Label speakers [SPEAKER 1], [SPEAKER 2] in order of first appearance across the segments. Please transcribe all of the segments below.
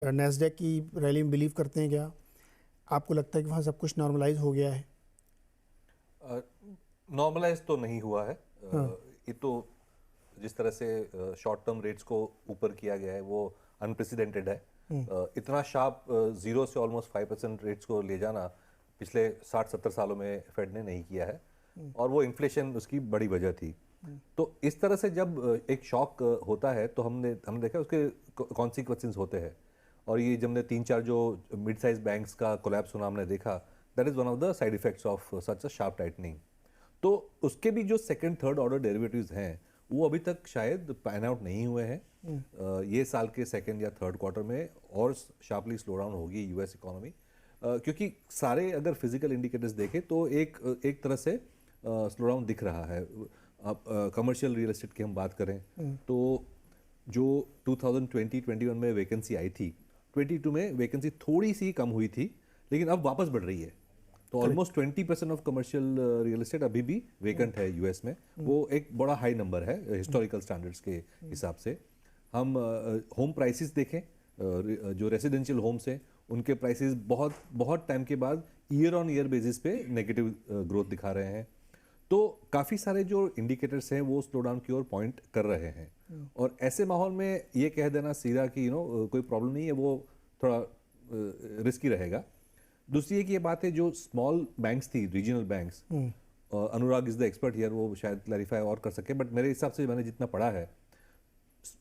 [SPEAKER 1] Nasdaq की rally में believe करते हैं क्या? आपको लगता है कि वहाँ सब कुछ नॉर्मलाइज हो गया है?
[SPEAKER 2] नॉर्मलाइज तो नहीं हुआ है।
[SPEAKER 1] हाँ।
[SPEAKER 2] ये तो जिस तरह से शॉर्ट टर्म रेट्स को ऊपर किया गया है वो अनप्रेसिडेंटेड है। इतना शार्प 0 से ऑलमोस्ट 5% रेट्स को ले जाना पिछले 60-70 सालों में फेड ने नहीं किया है, और वो इन्फ्लेशन उसकी बड़ी वजह थी। तो इस तरह से जब एक शॉक होता है तो हमने देखा उसके कॉन्सिक्वेंसेस होते हैं, और ये जब हमने 3-4 जो मिड साइज बैंक्स का कोलैप्स होना हमने देखा, that is one of the side effects of such a sharp tightening. तो उसके भी जो सेकंड थर्ड ऑर्डर डेरिवेटिव्स हैं वो अभी तक शायद पैन आउट नहीं हुए हैं। ये साल के सेकंड या थर्ड क्वार्टर में और शार्पली स्लो डाउन होगी यूएस इकोनॉमी, क्योंकि सारे अगर फिजिकल इंडिकेटर्स देखें तो एक तरह से स्लो डाउन दिख रहा है। अब कमर्शियल रियल एस्टेट की हम बात करें तो जो 2020-21 में वैकेंसी आई थी, 22 में वैकेंसी थोड़ी सी कम हुई थी, लेकिन अब वापस बढ़ रही है। तो almost 20% of commercial real estate अभी भी वेकेंट है यूएस में। वो एक बड़ा हाई नंबर है हिस्टोरिकल स्टैंडर्ड्स के हिसाब से। हम होम प्राइसेस देखें, जो रेसिडेंशियल होम्स हैं उनके प्राइसेस बहुत बहुत टाइम के बाद ईयर ऑन ईयर बेसिस पे नेगेटिव ग्रोथ दिखा रहे हैं। तो काफ़ी सारे जो इंडिकेटर्स हैं वो स्लो डाउन की ओर पॉइंट कर रहे हैं, और ऐसे माहौल में ये कह देना सीधा कि कोई प्रॉब्लम नहीं है, वो थोड़ा रिस्की रहेगा। दूसरी एक ये बात है, जो स्मॉल बैंक्स थी, regional banks, Anurag is the expert here, वो शायद क्लैरिफाई और कर सके, बट मेरे हिसाब से मैंने जितना पढ़ा है,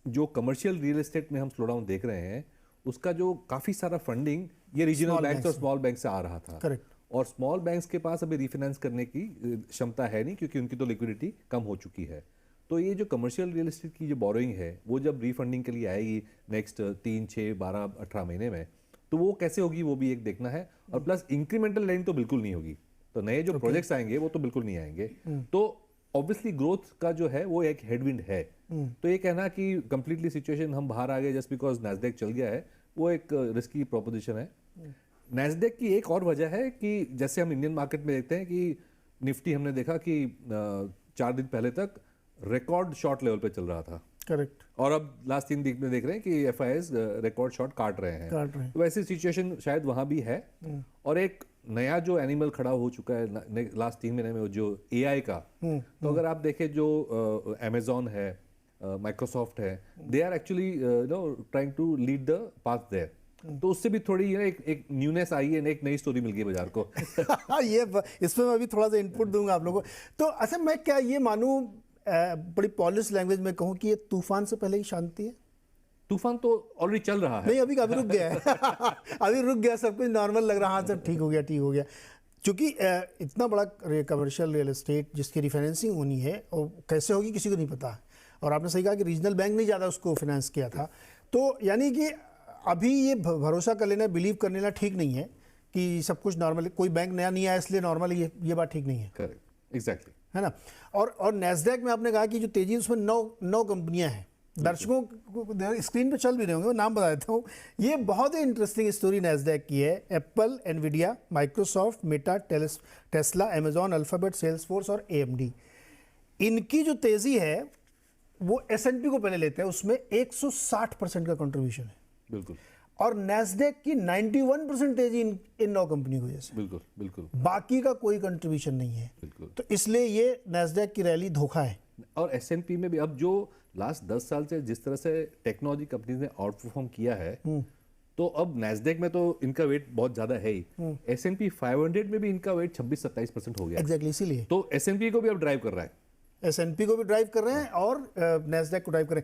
[SPEAKER 2] जो कमर्शियल रियल एस्टेट में हम स्लो डाउन देख रहे हैं उसका जो काफ़ी सारा फंडिंग ये रीजनल बैंक्स और स्मॉल बैंक से आ रहा था।
[SPEAKER 1] करेक्ट।
[SPEAKER 2] और स्मॉल बैंक्स के पास अभी रिफाइनेंस करने की क्षमता है नहीं, क्योंकि उनकी तो लिक्विडिटी कम हो चुकी है। तो ये जो कमर्शियल रियल एस्टेट की जो बोरोइंग है वो जब रीफंडिंग के लिए आएगी नेक्स्ट 3, 6, 12, 18 महीने में, तो वो कैसे होगी वो भी एक देखना है। और प्लस इंक्रीमेंटल लैंडिंग तो बिल्कुल नहीं होगी, तो नए जो प्रोजेक्ट्स आएंगे वो तो बिल्कुल नहीं आएंगे। तो ऑब्वियसली ग्रोथ का जो है वो एक हेडविंड है। तो ये कहना कि कंप्लीटली सिचुएशन हम बाहर आ गए जस्ट बिकॉज नैस्डैक चल गया है, वो एक रिस्की प्रोपोजिशन है। नैस्डैक की एक और वजह है कि जैसे हम इंडियन मार्केट में देखते हैं कि निफ्टी हमने देखा कि 4 दिन पहले तक रिकॉर्ड शॉर्ट लेवल पे चल रहा था।
[SPEAKER 1] करेक्ट।
[SPEAKER 2] और अब लास्ट 3 दिन में देख रहे हैं कि एफआईएस रिकॉर्ड शॉट काट रहे हैं। तो वैसी सिचुएशन शायद वहां भी है। और एक नया जो एनिमल खड़ा हो चुका है लास्ट 3 महीने में, जो एआई का, तो अगर आप देखें जो अमेजॉन है, माइक्रोसॉफ्ट है, they are actually trying to lead the path there. तो उससे भी थोड़ी एक न्यूनेस आई है, एक नई स्टोरी मिल गई बाजार को।
[SPEAKER 1] ये इसमें मैं भी थोड़ा सा इनपुट दूंगा आप लोगों को। तो अच्छा, मैं क्या ये मानूं, बड़ी पॉलिश लैंग्वेज में कहूं कि ये तूफान से पहले ही शांति है?
[SPEAKER 2] तूफान तो ऑलरेडी चल रहा है।
[SPEAKER 1] नहीं, अभी रुक गया है। अभी रुक गया, सब कुछ नॉर्मल लग रहा है। हाँ, सब ठीक हो गया, ठीक हो गया। क्योंकि इतना बड़ा कमर्शियल रियल एस्टेट जिसकी रिफाइनेंसिंग होनी है, और कैसे होगी किसी को नहीं पता। और आपने सही कहा कि रीजनल बैंक ने ज़्यादा उसको फाइनेंस किया था। तो यानी कि अभी ये भरोसा कर लेना, बिलीव कर लेना ठीक नहीं है कि सब कुछ नॉर्मल, कोई बैंक नया नहीं आया इसलिए नॉर्मल, ये बात ठीक नहीं है।
[SPEAKER 2] करेक्ट, एग्जैक्टली,
[SPEAKER 1] है ना। और नैस्डैक में आपने कहा कि जो तेजी, उसमें 9 कंपनियां हैं। दर्शकों को स्क्रीन पे चल भी रहे होंगे, वो नाम बता देता हूँ। ये बहुत ही इंटरेस्टिंग स्टोरी नैस्डैक की है। Apple, Nvidia, Microsoft, Meta, Tesla, Amazon, alphabet, Salesforce और एएमडी। इनकी जो तेजी है वो एसएनपी को पहले लेते हैं, उसमें 160% का कंट्रीब्यूशन है।
[SPEAKER 2] बिल्कुल।
[SPEAKER 1] और नैस्डैक की 91% तेजी इन 9 कंपनी की वजह से।
[SPEAKER 2] बिल्कुल बिल्कुल।
[SPEAKER 1] बाकी का कोई कंट्रीब्यूशन नहीं है।
[SPEAKER 2] बिल्कुल।
[SPEAKER 1] तो इसलिए ये नैस्डैक की रैली धोखा है।
[SPEAKER 2] और एसएनपी में भी अब जो लास्ट 10 साल से जिस तरह से टेक्नोलॉजी कंपनीज ने आउट परफॉर्म किया है, तो अब नैस्डैक में तो इनका वेट बहुत ज्यादा है ही। एसएनपी 500 में भी इनका वेट 26-27% हो गया।
[SPEAKER 1] एग्जैक्टली, इसीलिए
[SPEAKER 2] तो एसएनपी को भी अब ड्राइव कर रहा है।
[SPEAKER 1] एसएनपी को भी ड्राइव कर रहे हैं और नैस्डैक को ड्राइव कर रहे हैं।